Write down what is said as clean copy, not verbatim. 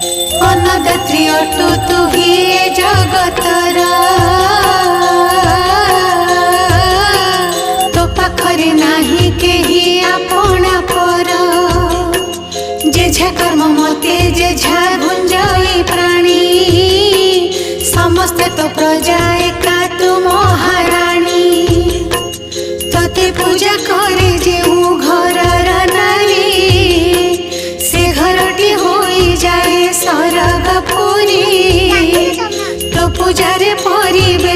अन्नदात्री अटु तु ही ए जगतर तो पाखरे नाही केही आपणा पर जेझा कर्म मते जेझा गुंजई प्राणी समस्ते तो प्रजा एका तु महाराणी तते पूजा करे जे घरर नारी से घरटी होई जाए सरग पुरी तो पूजारे परिबे